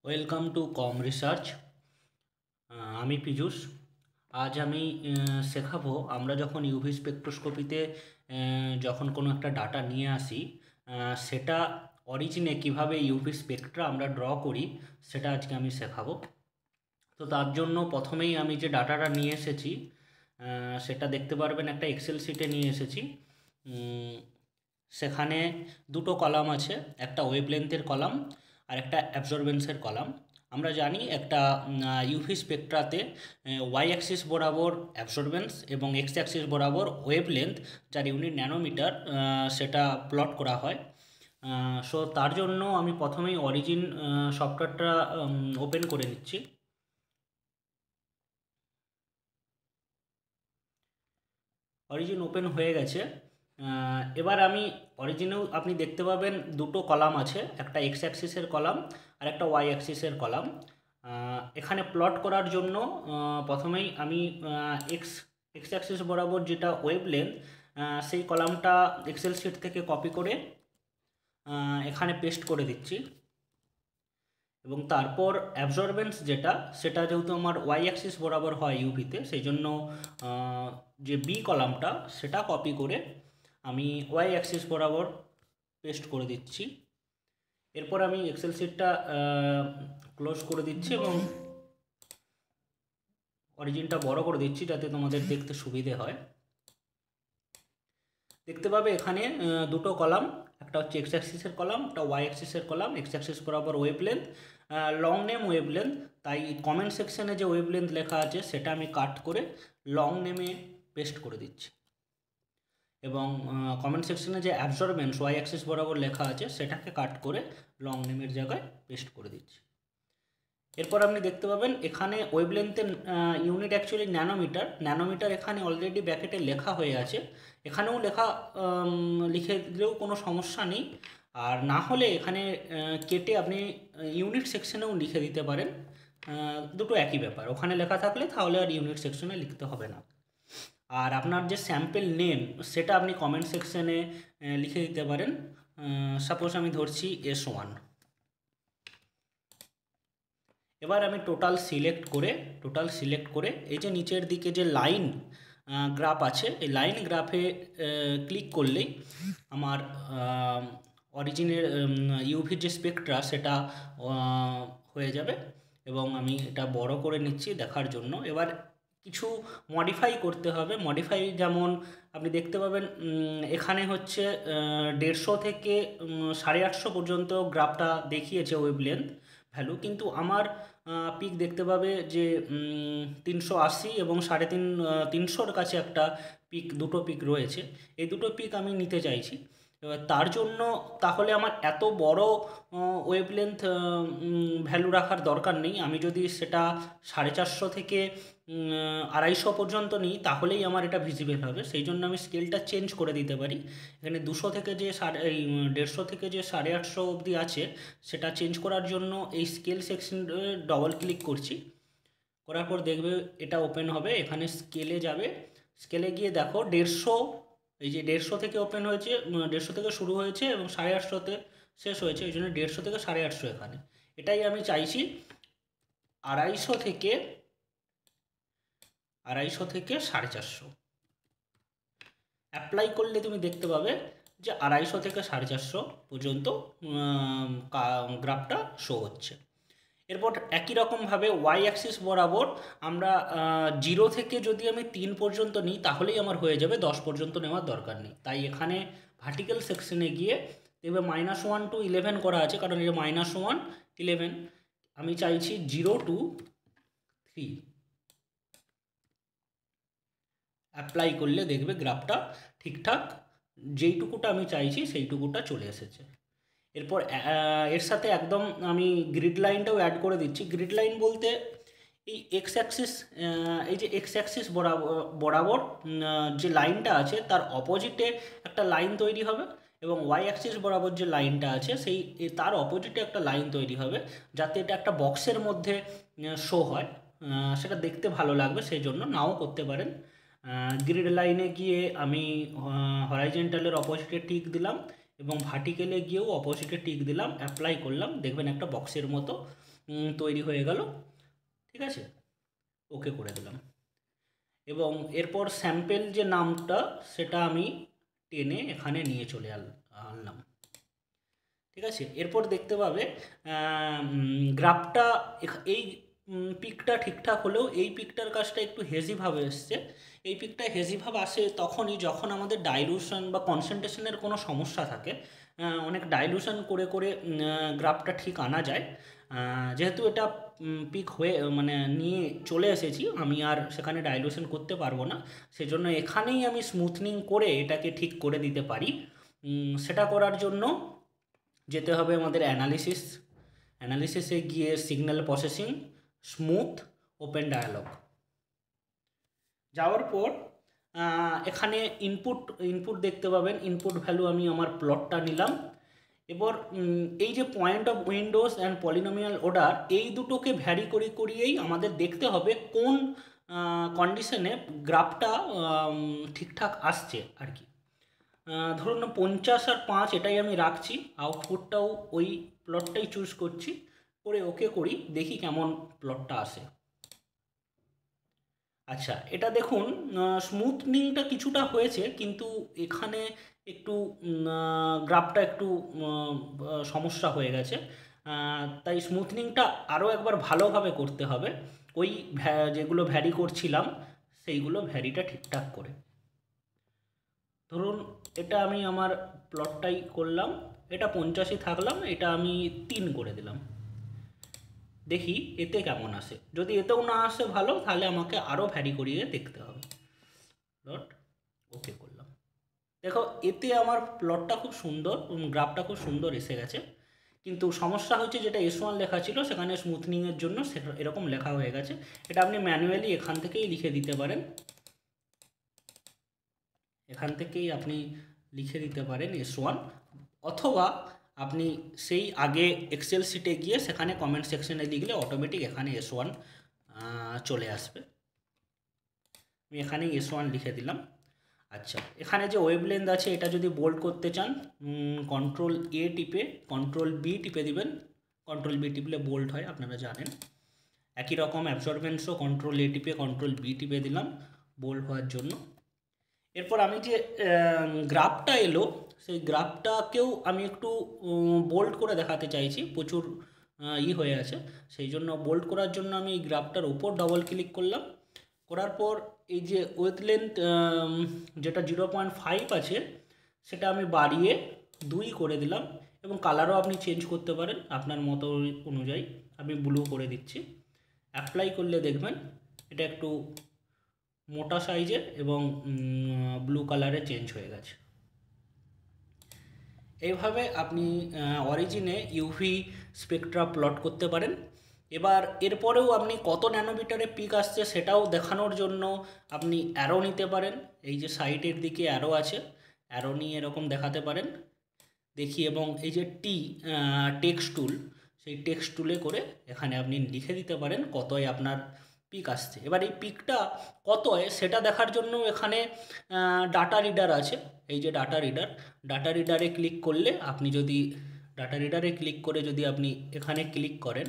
Welcome to com research. আমি পীযূষ। আজ আমি শেখাবো আমরা যখন ইউভি স্পেকট্রোস্কোপিতে যখন কোনো একটা ডাটা নিয়ে আসি সেটা অরিজিনে কিভাবে ইউভি স্পেকট্রা আমরা ড্র করি সেটা আজকে আমি শেখাবো। তো তার জন্য প্রথমেই আমি যে ডাটাটা নিয়ে এসেছি সেটা দেখতে পারবেন একটা এক্সেল শিটে নিয়ে এসেছি। সেখানে দুটো কলাম আছে, একটা ওয়েভলেন্থের কলাম আর একটা অ্যাবজর্বেন্সের কলাম। আমরা জানি একটা ইউভি স্পেকট্রাতে ওয়াই অ্যাক্সিস বরাবর অ্যাবজর্বেন্স এবং এক্স অ্যাক্সিস বরাবর ওয়েভলেন্থ, যার ইউনিট ন্যানোমিটার, সেটা প্লট করা হয়। সো তার জন্য আমি প্রথমেই অরিজিন সফটওয়্যারটা ওপেন করে নিচ্ছি। অরিজিন ওপেন হয়ে গেছে। এবার আমি অরিজিনেও আপনি দেখতে পাবেন দুটো কলাম আছে, একটা এক্স অ্যাক্সিসের কলাম আর একটা ওয়াই অ্যাক্সিসের কলাম। এখানে প্লট করার জন্য প্রথমেই আমি এক্স অ্যাক্সিস বরাবর যেটা ওয়েভলেন্থ সেই কলামটা এক্সেল শিট থেকে কপি করে এখানে পেস্ট করে দিচ্ছি। এবং তারপর অ্যাবজর্বেন্স সেটা যেহেতু আমার ওয়াই অ্যাক্সিস বরাবর হয় ইউভিতে, সেই জন্য যে বি কলামটা সেটা কপি করে আমি ওয়াই অ্যাক্সিস বরাবর পেস্ট করে দিচ্ছি। এরপর আমি এক্সেল শিটটা ক্লোজ করে দিচ্ছি এবং অরিজিনটা বড় করে দিচ্ছি যাতে তোমাদের দেখতে সুবিধে হয়। দেখতে পাবে এখানে দুটো কলাম, একটা হচ্ছে এক্স অ্যাক্সিসের কলাম, একটা ওয়াই অ্যাক্সিসের কলাম। এক্স অ্যাক্সিস বরাবর ওয়েভলেন্থ, লং নেম ওয়েভলেন্থ, তাই কমেন্ট সেকশনে যে ওয়েভলেন্থ লেখা আছে সেটা আমি কাট করে লং নেমে পেস্ট করে দিচ্ছি। এবং কমেন্ট সেকশনে যে অ্যাবজর্বেন্স ওয়াই অ্যাক্সিস বরাবর লেখা আছে সেটাকে কাট করে লং নেমের জায়গায় পেস্ট করে দিচ্ছি। এরপর আপনি দেখতে পাবেন এখানে ওয়েভলেন্থের ইউনিট অ্যাকচুয়ালি ন্যানোমিটার এখানে অলরেডি ব্র্যাকেটে লেখা হয়ে আছে। এখানেও লিখে দিলেও কোনো সমস্যা নেই, আর না হলে এখানে কেটে আপনি ইউনিট সেকশনেও লিখে দিতে পারেন। দুটো একই ব্যাপার, ওখানে লেখা থাকলে তাহলে আর ইউনিট সেকশনে লিখতে হবে না। আর আপনার যে স্যাম্পল নেম সেটা আপনি কমেন্ট সেকশনে লিখে দিতে পারেন। সাপোজ আমি ধরছি S1। এবার আমি টোটাল সিলেক্ট করে এই যে নিচের দিকে যে লাইন গ্রাফ আছে, এই লাইন গ্রাফে ক্লিক করলেই আমার অরিজিনের ইউভির যে স্পেকট্রা সেটা হয়ে যাবে। এবং আমি এটা বড় করে নিচ্ছি দেখার জন্য। এবার কিছু মডিফাই করতে হবে। যেমন আপনি দেখতে পাবেন এখানে হচ্ছে 150 থেকে 850 পর্যন্ত গ্রাফটা দেখিয়েছে ওয়েভলেন্থ ভ্যালু, কিন্তু আমার পিক দেখতে পাবে যে 380 এবং 350-র কাছে একটা দুটো পিক রয়েছে। এই দুটো পিক আমি নিতে চাইছি। এবার তার জন্য তাহলে আমার এত বড় ওয়েভলেন্থ ভ্যালু রাখার দরকার নেই। আমি যদি সেটা 450 থেকে 250 পর্যন্ত নিই তাহলেই আমার এটা ভিজিবল হবে। সেই জন্য আমি স্কেলটা চেঞ্জ করে দিতে পারি। এখানে 200 থেকে যে 150 থেকে যে 850 অবধি আছে সেটা চেঞ্জ করার জন্য এই স্কেল সেকশন ডবল ক্লিক করছি। করার পর দেখবে এটা ওপেন হবে। এখানে স্কেলে যাবে, স্কেলে গিয়ে দেখো 150, এই যে 150 থেকে ওপেন হয়েছে, 150 থেকে শুরু হয়েছে এবং 850-তে শেষ হয়েছে, এই জন্য 150 থেকে 850 এখানে। এটাই আমি চাইছি 250 থেকে 450। অ্যাপ্লাই করলে তুমি দেখতে পাবে যে 250 থেকে 450 পর্যন্ত গ্রাফটা শো হচ্ছে। এরপর একই রকমভাবে ওয়াই অ্যাক্সিস বরাবর আমরা 0 থেকে যদি আমি 3 পর্যন্ত নিই তাহলেই আমার হয়ে যাবে, 10 পর্যন্ত নেওয়ার দরকার নেই। তাই এখানে ভার্টিক্যাল সেকশনে গিয়ে দেখবে -1 to 11 করা আছে, কারণ এটা -1 11। আমি চাইছি 0 to 3। অ্যাপ্লাই করলে দেখবে গ্রাফটা ঠিকঠাক যেইটুকুটা আমি চাইছি সেইটুকুটা চলে এসেছে। এরপর এর সাথে একদম আমি গ্রিড লাইনটাও অ্যাড করে দিচ্ছি। গ্রিড লাইন বলতে এই এক্স অ্যাক্সিস বরাবর যে লাইনটা আছে তার অপোজিটে একটা লাইন তৈরি হবে, এবং ওয়াই অ্যাক্সিস বরাবর যে লাইনটা আছে তার অপোজিটে একটা লাইন তৈরি হবে, যাতে এটা একটা বক্সের মধ্যে শো হয়। সেটা দেখতে ভালো লাগবে, সেই জন্য নাও করতে পারেন। গ্রিড লাইনে গিয়ে আমি হরাইজন্টালের অপোজিটে টিক দিলাম এবং ভার্টিক্যালে গিয়েও অপোজিটে টিক দিলাম, অ্যাপ্লাই করলাম, দেখবেন একটা বক্সের মতো তৈরি হয়ে গেল। ঠিক আছে, ওকে করে দিলাম এবং এরপর স্যাম্পেল যে নামটা সেটা আমি টেনে এখানে নিয়ে চলে আনলাম। ঠিক আছে, এরপর দেখতে পাবে গ্রাফটা এই পিকটা ঠিকঠাক হলেও এই পিকটার কাজটা একটু হেজিভাবে এসছে। এই পিকটা হেজিভাব আসে তখনই যখন আমাদের ডাইলুশন বা কনসেন্ট্রেশনের কোনো সমস্যা থাকে। অনেক ডাইলুশন করে করে গ্রাফটা ঠিক আনা যায়। যেহেতু এটা পিক হয়ে মানে নিয়ে চলে এসেছি, আমি আর সেখানে ডাইলুশন করতে পারবো না, সেজন্য এখানেই আমি স্মুথনিং করে এটাকে ঠিক করে দিতে পারি। সেটা করার জন্য যেতে হবে আমাদের অ্যানালিসিসে গিয়ে signal processing, smooth, open dialogue যাওয়ার পর এখানে ইনপুট দেখতে পাবেন। ইনপুট ভ্যালু আমি আমার প্লটটা নিলাম। এবার এই যে point of Windows and polynomial order, এই দুটোকে ভ্যারি করিয়েই আমাদের দেখতে হবে কোন কন্ডিশনে গ্রাফটা ঠিকঠাক আসছে আর কি। ধরুন 50 আর 5 এটাই আমি রাখছি, আউটপুটটাও ওই প্লটটাই চুজ করছি, করে ওকে করি, দেখি কেমন প্লটটা আসে। আচ্ছা, এটা দেখুন স্মুথনিংটা কিছুটা হয়েছে, কিন্তু এখানে একটু গ্রাফটা একটু সমস্যা হয়ে গেছে। তাই স্মুথনিংটা আরও একবার ভালোভাবে করতে হবে, ওই যেগুলো ভ্যারি করছিলাম সেইগুলো ভ্যারিটা ঠিকঠাক করে। ধরুন এটা আমি আমার প্লটটাই করলাম, এটা 50ই থাকলাম, এটা আমি 3 করে দিলাম, দেখি এতে কেমন আসে। যদি এতেও না আসে ভালো, তাহলে আমাকে আরও ভ্যারি করিয়ে দেখতে হবে। প্লট ওকে করলাম, দেখো এতে আমার প্লটটা খুব সুন্দর, গ্রাফটা খুব সুন্দর এসে গেছে। কিন্তু সমস্যা হচ্ছে যেটা S1 লেখা ছিল সেখানে স্মুথনিংয়ের জন্য এরকম লেখা হয়ে গেছে। এটা আপনি ম্যানুয়ালি এখান থেকেই লিখে দিতে পারেন, এখান থেকেই আপনি লিখে দিতে পারেন S1, অথবা আপনি সেই আগে এক্সেল শিটে গিয়ে সেখানে কমেন্ট সেকশনে লিখলে অটোমেটিক এখানে S1 চলে আসবে। আমি এখানেই S1 লিখে দিলাম। আচ্ছা, এখানে যে ওয়েভলেন্থ আছে এটা যদি বোল্ড করতে চান কন্ট্রোল A টিপে কন্ট্রোল B টিপে দিবেন। কন্ট্রোল B টিপলে বোল্ড হয়, আপনারা জানেন। একই রকম অ্যাবজর্বেন্সও কন্ট্রোল A টিপে কন্ট্রোল B টিপে দিলাম বোল্ড হওয়ার জন্য। এরপর আমি যে গ্রাফটা এলো সেই গ্রাফটাকেও আমি একটু বোল্ড করে দেখাতে চাইছি, প্রচুর হয়ে আছে, সেই জন্য বোল্ড করার জন্য আমি এই গ্রাফটার উপর ডবল ক্লিক করলাম। করার পর এই যে ওয়েথলেন্থ যেটা 0.5 আছে সেটা আমি বাড়িয়ে 2 করে দিলাম, এবং কালারও আপনি চেঞ্জ করতে পারেন আপনার মতো অনুযায়ী। আমি ব্লু করে দিচ্ছি, অ্যাপ্লাই করলে দেখবেন এটা একটু মোটা সাইজের এবং ব্লু কালারে চেঞ্জ হয়ে গেছে। এইভাবে আপনি অরিজিনে ইউভি স্পেকট্রা প্লট করতে পারেন। এবার এরপরেও আপনি কত ন্যানোমিটারে পিক আসছে সেটাও দেখানোর জন্য আপনি অ্যারো নিতে পারেন। এই যে সাইডের দিকে অ্যারো আছে, অ্যারো নিয়ে এরকম দেখাতে পারেন দেখি, এবং এই যে টেক্সট টুল, সেই টেক্সট টুলে করে এখানে আপনি লিখে দিতে পারেন কতই আপনার পিক আসছে। এবার এই পিকটা কত হয় সেটা দেখার জন্য এখানে ডাটা রিডার আছে, এই যে ডাটা রিডারে ক্লিক করলে আপনি যদি ডাটা রিডারে ক্লিক করে যদি আপনি এখানে ক্লিক করেন,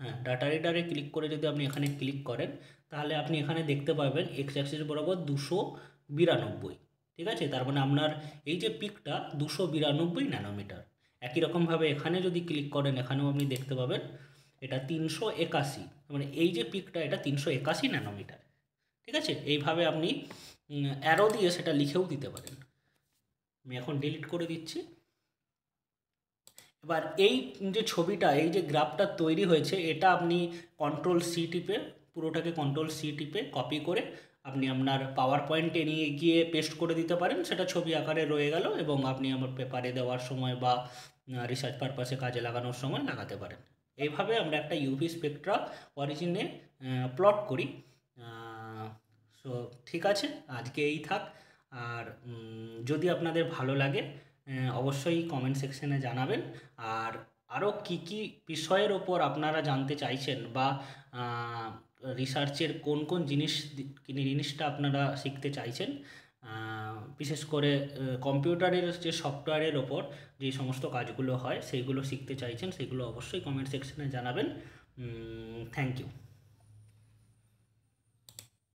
হ্যাঁ ডাটা রিডারে ক্লিক করে যদি আপনি এখানে ক্লিক করেন, তাহলে আপনি এখানে দেখতে পাবেন এক্স অ্যাক্সিস বরাবর 292। ঠিক আছে, তার মানে আপনার এই যে পিকটা 292 ন্যানোমিটার। একই রকমভাবে এখানে যদি ক্লিক করেন, এখানেও আপনি দেখতে পাবেন এটা 381, মানে এই যে পিকটা এটা 381 ন্যানোমিটার। ঠিক আছে, এইভাবে আপনি অ্যারো দিয়ে সেটা লিখেও দিতে পারেন। আমি এখন ডিলিট করে দিচ্ছি। এবার এই যে ছবিটা, এই যে গ্রাফটা তৈরি হয়েছে, এটা আপনি কন্ট্রোল সি টিপে, পুরোটাকে কন্ট্রোল সি টিপে কপি করে আপনি আপনার পাওয়ার পয়েন্টে নিয়ে গিয়ে পেস্ট করে দিতে পারেন, সেটা ছবি আকারে রয়ে গেল, এবং আপনি আমার পেপারে দেওয়ার সময় বা রিসার্চ পারপাসে কাজে লাগানোর সময় লাগাতে পারেন। এইভাবে আমরা একটা ইউভি স্পেকট্রা অরিজিনে প্লট করি। সো ঠিক আছে, আজকে এই থাক। আর যদি আপনাদের ভালো লাগে অবশ্যই কমেন্ট সেকশনে জানাবেন। আর আরও কী কী বিষয়ের ওপর আপনারা জানতে চাইছেন, বা রিসার্চের কোন কোন জিনিসটা আপনারা শিখতে চাইছেন, বিশেষ করে কম্পিউটারের যে সফটওয়্যারের ওপর যে সমস্ত কাজগুলো হয় সেইগুলো শিখতে চাইছেন, সেগুলো অবশ্যই কমেন্ট সেকশনে জানাবেন। Thank you.